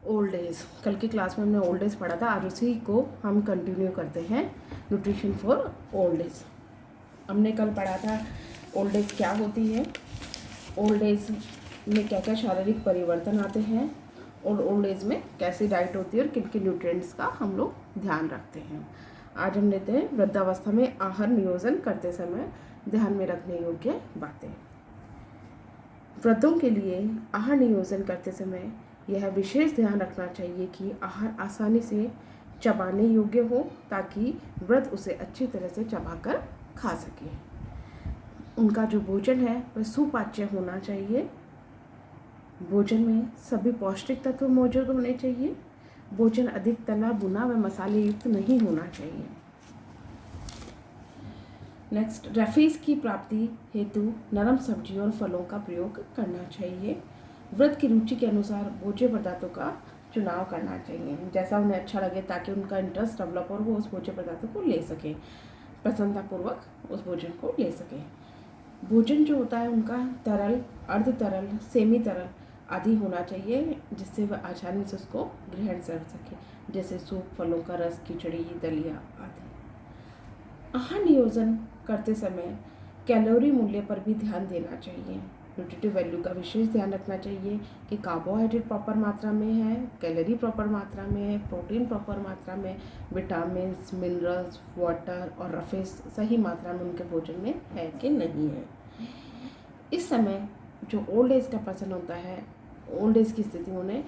Old age, कल की class में हमने ओल्ड एज पढ़ा था, आज उसी को हम कंटिन्यू करते हैं। Nutrition for old age. हमने कल पढ़ा था ओल्ड एज क्या होती है, ओल्ड एज में क्या क्या शारीरिक परिवर्तन आते हैं और ओल्ड एज में कैसी डाइट होती है और किन किन न्यूट्रिएंट्स का हम लोग ध्यान रखते हैं। आज हम लेते हैं वृद्धावस्था में आहार नियोजन करते समय ध्यान में रखने योग्य बातें। वृद्धों के लिए आहार नियोजन करते समय यह विशेष ध्यान रखना चाहिए कि आहार आसानी से चबाने योग्य हो ताकि वृद्ध उसे अच्छी तरह से चबाकर खा सके। उनका जो भोजन है वह सुपाच्य होना चाहिए। भोजन में सभी पौष्टिक तत्व मौजूद होने चाहिए। भोजन अधिक तला भुना व मसाले युक्त नहीं होना चाहिए। नेक्स्ट, रेफीज की प्राप्ति हेतु नरम सब्जियों और फलों का प्रयोग करना चाहिए। वृद्ध की रुचि के अनुसार भोज्य पदार्थों का चुनाव करना चाहिए, जैसा उन्हें अच्छा लगे, ताकि उनका इंटरेस्ट डेवलप और वो उस भोज्य पदार्थों को ले सकें, प्रसन्नतापूर्वक उस भोजन को ले सकें। भोजन जो होता है उनका तरल, अर्ध तरल, सेमी तरल आदि होना चाहिए, जिससे वह आसानी से उसको ग्रहण कर सके, जैसे सूप, फलों का रस, खिचड़ी, दलिया आदि। आहार नियोजन करते समय कैलोरी मूल्य पर भी ध्यान देना चाहिए। न्यूट्रिटिव वैल्यू का विशेष ध्यान रखना चाहिए कि कार्बोहाइड्रेट प्रॉपर मात्रा में है, कैलोरी प्रॉपर मात्रा में है, प्रोटीन प्रॉपर मात्रा में, विटामिन, मिनरल्स, वाटर और रफेज सही मात्रा में उनके भोजन में है कि नहीं है। इस समय जो ओल्ड एज का पर्सन होता है, ओल्ड एज की स्थिति में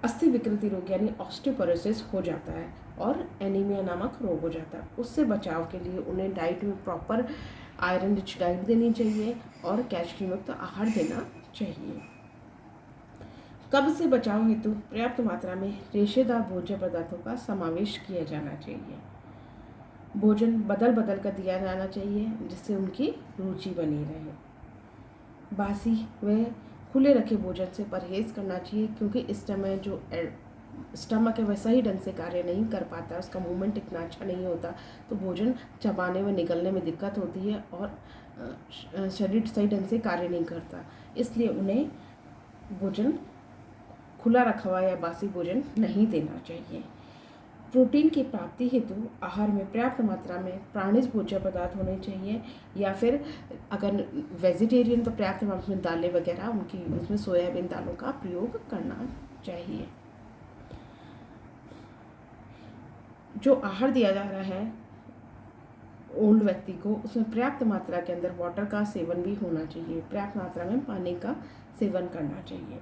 अस्थि विकृति रोग यानी ऑस्टियोपोरोसिस हो जाता है और एनीमिया नामक रोग हो जाता है। उससे बचाव के लिए उन्हें डाइट में प्रॉपर आयरन रिच डाइट देनी चाहिए और कैल्शियम युक्त आहार देना चाहिए। कब्ज से बचाव हेतु पर्याप्त मात्रा में रेशेदार भोज्य पदार्थों का समावेश किया जाना चाहिए। भोजन बदल बदल कर दिया जाना चाहिए, जिससे उनकी रुचि बनी रहे। बासी व खुले रखे भोजन से परहेज करना चाहिए, क्योंकि इस समय जो स्टमक है वह सही ढंग से कार्य नहीं कर पाता, उसका मूवमेंट इतना अच्छा नहीं होता, तो भोजन चबाने व निगलने में दिक्कत होती है और शरीर सही ढंग से कार्य नहीं करता। इसलिए उन्हें भोजन खुला रखा हुआ या बासी भोजन नहीं देना चाहिए। प्रोटीन की प्राप्ति हेतु आहार में पर्याप्त मात्रा में प्राणिज भोज्य पदार्थ होने चाहिए, या फिर अगर वेजिटेरियन तो पर्याप्त मात्रा में दालें वगैरह उनकी, उसमें सोयाबीन दालों का प्रयोग करना चाहिए। जो आहार दिया जा रहा है ओल्ड व्यक्ति को, उसमें पर्याप्त मात्रा के अंदर वाटर का सेवन भी होना चाहिए, पर्याप्त मात्रा में पानी का सेवन करना चाहिए।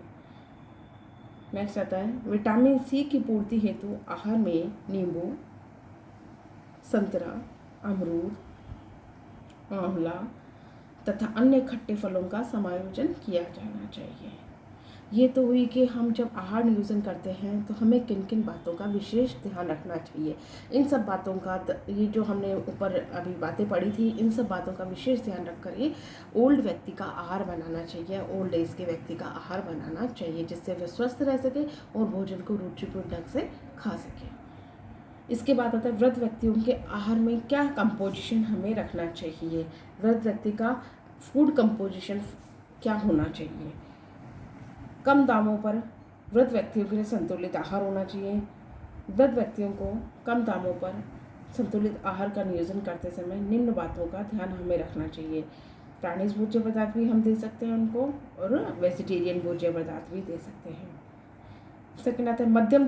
नेक्स्ट आता है विटामिन सी की पूर्ति हेतु आहार में नींबू, संतरा, अमरूद, आंवला तथा अन्य खट्टे फलों का समायोजन किया जाना चाहिए। ये तो हुई कि हम जब आहार नियोजन करते हैं तो हमें किन किन बातों का विशेष ध्यान रखना चाहिए। इन सब बातों का, ये जो हमने ऊपर अभी बातें पढ़ी थी, इन सब बातों का विशेष ध्यान रखकर ही ओल्ड व्यक्ति का आहार बनाना चाहिए, ओल्ड एज के व्यक्ति का आहार बनाना चाहिए, जिससे वे स्वस्थ रह सके और भोजन को रुचिपूर्ण ढंग से खा सके। इसके बाद आता है वृद्ध व्यक्तियों के आहार में क्या कंपोजिशन हमें रखना चाहिए। वृद्ध व्यक्ति का फूड कंपोजिशन क्या होना चाहिए। कम दामों पर वृद्ध व्यक्तियों के लिए संतुलित आहार होना चाहिए। वृद्ध व्यक्तियों को कम दामों पर संतुलित आहार का नियोजन करते समय निम्न बातों का ध्यान हमें रखना चाहिए। प्राणिज भोज्य पदार्थ भी हम दे सकते हैं उनको, और वेजिटेरियन भोज्य पदार्थ भी दे सकते हैं। सेकंड आता है मध्यम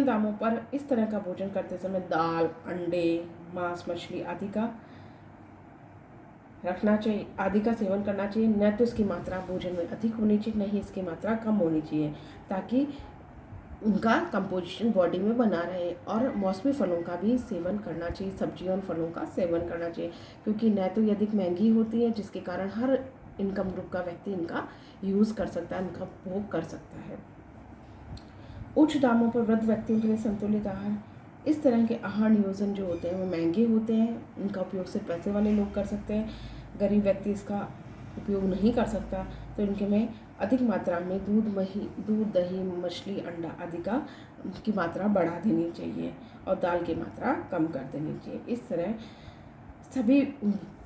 दामों पर इस तरह का भोजन करते समय दाल, अंडे, मांस, मछली आदि का रखना चाहिए, आदि का सेवन करना चाहिए। न तो इसकी मात्रा भोजन में अधिक होनी चाहिए, न ही इसकी मात्रा कम होनी चाहिए, ताकि उनका कंपोजिशन बॉडी में बना रहे। और मौसमी फलों का भी सेवन करना चाहिए, सब्जियों और फलों का सेवन करना चाहिए, क्योंकि न तो ये अधिक महंगी होती है, जिसके कारण हर इनकम ग्रुप का व्यक्ति इनका यूज़ कर सकता है, इनका भोग कर सकता है। उच्च दामों पर वृद्ध व्यक्तियों के लिए संतुलित आहार, इस तरह के आहार नियोजन जो होते हैं वो महंगे होते हैं, इनका उपयोग सिर्फ पैसे वाले लोग कर सकते हैं। गरीब व्यक्ति इसका उपयोग नहीं कर सकता, तो इनके में अधिक मात्रा में दूध, दही, मछली, अंडा आदि की मात्रा बढ़ा देनी चाहिए और दाल की मात्रा कम कर देनी चाहिए। इस तरह सभी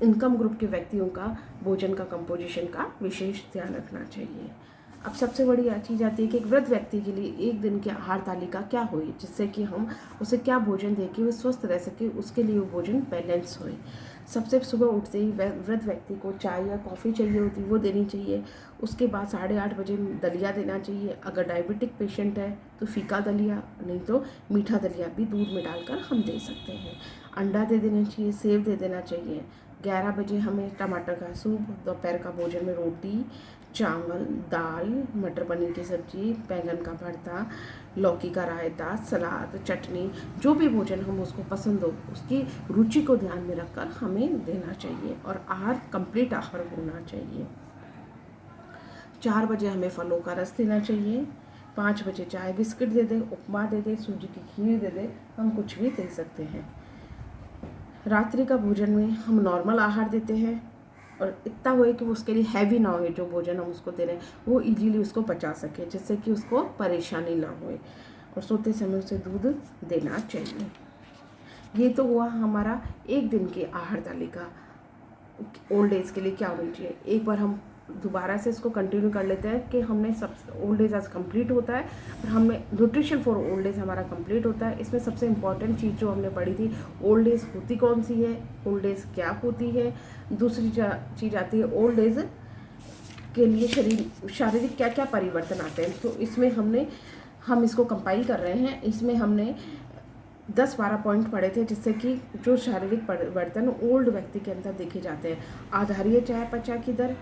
इनकम ग्रुप के व्यक्तियों का भोजन का कंपोजिशन का विशेष ध्यान रखना चाहिए। अब सबसे बड़ी चीज़ आती है कि एक वृद्ध व्यक्ति के लिए एक दिन की आहार तालिका क्या होए, जिससे कि हम उसे क्या भोजन दें कि वो स्वस्थ रह सके, उसके लिए वो भोजन बैलेंस होए। सबसे सुबह उठते ही वृद्ध व्यक्ति को चाय या कॉफ़ी चाहिए होती है, वो देनी चाहिए। उसके बाद 8:30 बजे दलिया देना चाहिए। अगर डायबिटिक पेशेंट है तो फीका दलिया, नहीं तो मीठा दलिया भी दूध में डालकर हम दे सकते हैं। अंडा दे देना चाहिए, सेब दे देना चाहिए। 11 बजे हमें टमाटर का सूप, दोपहर का भोजन में रोटी, चावल, दाल, मटर पनीर की सब्जी, बैंगन का भरता, लौकी का रायता, सलाद, चटनी, जो भी भोजन हम उसको पसंद हो उसकी रुचि को ध्यान में रखकर हमें देना चाहिए। और आहार कंप्लीट आहार होना चाहिए। 4 बजे हमें फलों का रस देना चाहिए। 5 बजे चाय बिस्किट दे दे, उपमा दे दे, सूजी की खीर दे दे, हम कुछ भी दे सकते हैं। रात्रि का भोजन में हम नॉर्मल आहार देते हैं और इतना होए कि वो उसके लिए हैवी ना होए, जो भोजन हम उसको दे रहे हैं वो इजीली उसको पचा सके, जिससे कि उसको परेशानी ना होए। और सोते समय उसे दूध देना चाहिए। ये तो हुआ हमारा एक दिन की आहार तालिका ओल्ड एज के लिए क्या होनी चाहिए। एक बार हम दोबारा से इसको कंटिन्यू कर लेते हैं कि हमने सब ओल्ड एज आज कंप्लीट होता है और हमें न्यूट्रिशन फॉर ओल्ड एज हमारा कंप्लीट होता है। इसमें सबसे इम्पॉर्टेंट चीज़ जो हमने पढ़ी थी, ओल्ड एज होती कौन सी है, ओल्ड एज क्या होती है। दूसरी चीज़ आती है ओल्ड एज के लिए शारीरिक क्या क्या परिवर्तन आते हैं। तो इसमें हम इसको कंपाइल कर रहे हैं। इसमें हमने 10-12 पॉइंट पढ़े थे, जिससे कि जो शारीरिक परिवर्तन ओल्ड व्यक्ति के अंदर देखे जाते हैं। आधारीय चयापचय की दर,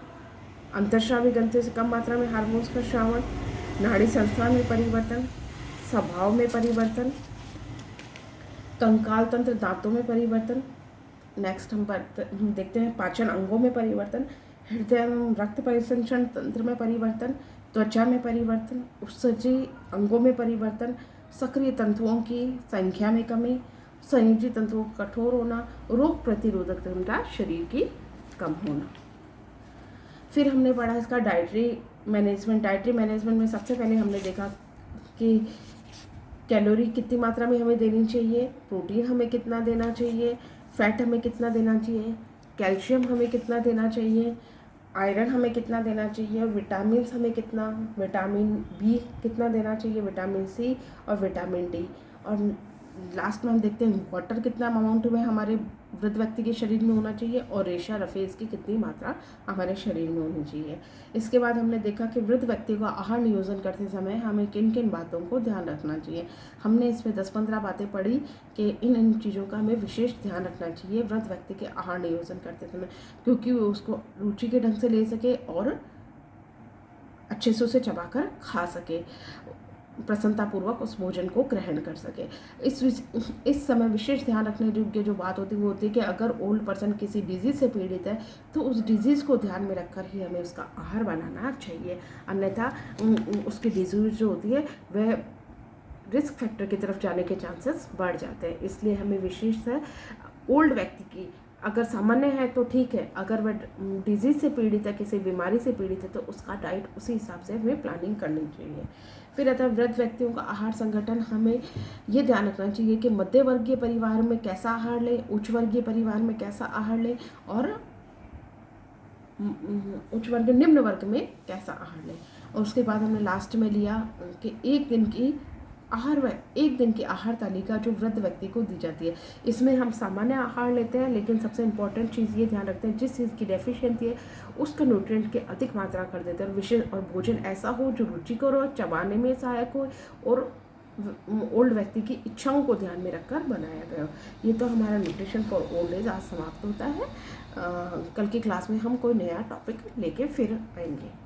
अंतर्स्रावी ग्रंथि से कम मात्रा में हार्मोन्स का श्रावण, नाड़ी संस्थान में परिवर्तन, स्वभाव में परिवर्तन, कंकाल तंत्र दांतों में परिवर्तन। नेक्स्ट हम देखते हैं पाचन अंगों में परिवर्तन, हृदय एवं रक्त परिसंचरण तंत्र में परिवर्तन, त्वचा में परिवर्तन, उत्सर्जी अंगों में परिवर्तन, सक्रिय तंतुओं की संख्या में कमी, संयोजी तंतुओं का कठोर होना, रोग प्रतिरोधक क्षमता शरीर की कम होना। फिर हमने पढ़ा इसका डाइटरी मैनेजमेंट में सबसे पहले हमने देखा कि कैलोरी कितनी मात्रा में हमें देनी चाहिए, प्रोटीन हमें कितना देना चाहिए, फैट हमें कितना देना चाहिए, कैल्शियम हमें कितना देना चाहिए, आयरन हमें कितना देना चाहिए, विटामिन हमें कितना, विटामिन बी कितना देना चाहिए, विटामिन सी और विटामिन डी। और लास्ट में हम देखते हैं वाटर कितना अमाउंट में हमारे वृद्ध व्यक्ति के शरीर में होना चाहिए और रेशा रफेज की कितनी मात्रा हमारे शरीर में होनी चाहिए। इसके बाद हमने देखा कि वृद्ध व्यक्ति को आहार नियोजन करते समय हमें किन किन बातों को ध्यान रखना चाहिए। हमने इसमें 10-15 बातें पढ़ी कि इन चीज़ों का हमें विशेष ध्यान रखना चाहिए वृद्ध व्यक्ति के आहार नियोजन करते समय, क्योंकि वो उसको रुचि के ढंग से ले सके और अच्छे से उसे चबाकर खा सके, प्रसन्नतापूर्वक उस भोजन को ग्रहण कर सके। इस समय विशेष ध्यान रखने योग्य जो बात होती है वो होती है कि अगर ओल्ड पर्सन किसी डिजीज़ से पीड़ित है तो उस डिजीज़ को ध्यान में रखकर ही हमें उसका आहार बनाना चाहिए, अन्यथा उसकी डिजीज़ जो होती है वह रिस्क फैक्टर की तरफ जाने के चांसेस बढ़ जाते हैं। इसलिए हमें विशेषतः ओल्ड व्यक्ति की, अगर सामान्य है तो ठीक है, अगर वह डिजीज़ से पीड़ित है, किसी बीमारी से पीड़ित है, तो उसका डाइट उसी हिसाब से हमें प्लानिंग करनी चाहिए। फिर अतः वृद्ध व्यक्तियों का आहार संगठन हमें ये ध्यान रखना चाहिए कि मध्य वर्गीय परिवार में कैसा आहार लें, उच्च वर्गीय परिवार में कैसा आहार लें और उच्च वर्ग निम्न वर्ग में कैसा आहार लें। और उसके बाद हमने लास्ट में लिया कि एक दिन की आहार तालिका जो वृद्ध व्यक्ति को दी जाती है। इसमें हम सामान्य आहार लेते हैं, लेकिन सबसे इम्पॉर्टेंट चीज़ ये ध्यान रखते हैं जिस चीज़ की डेफिशिएंसी है उसका न्यूट्रिएंट की अधिक मात्रा कर देते हैं। विशेष और भोजन ऐसा हो जो रुचिकर हो, चबाने में सहायक हो और ओल्ड व्यक्ति की इच्छाओं को ध्यान में रखकर बनाया गया हो। ये तो हमारा न्यूट्रिशन फॉर ओल्ड एज आज समाप्त होता है। कल की क्लास में हम कोई नया टॉपिक लेके फिर आएंगे।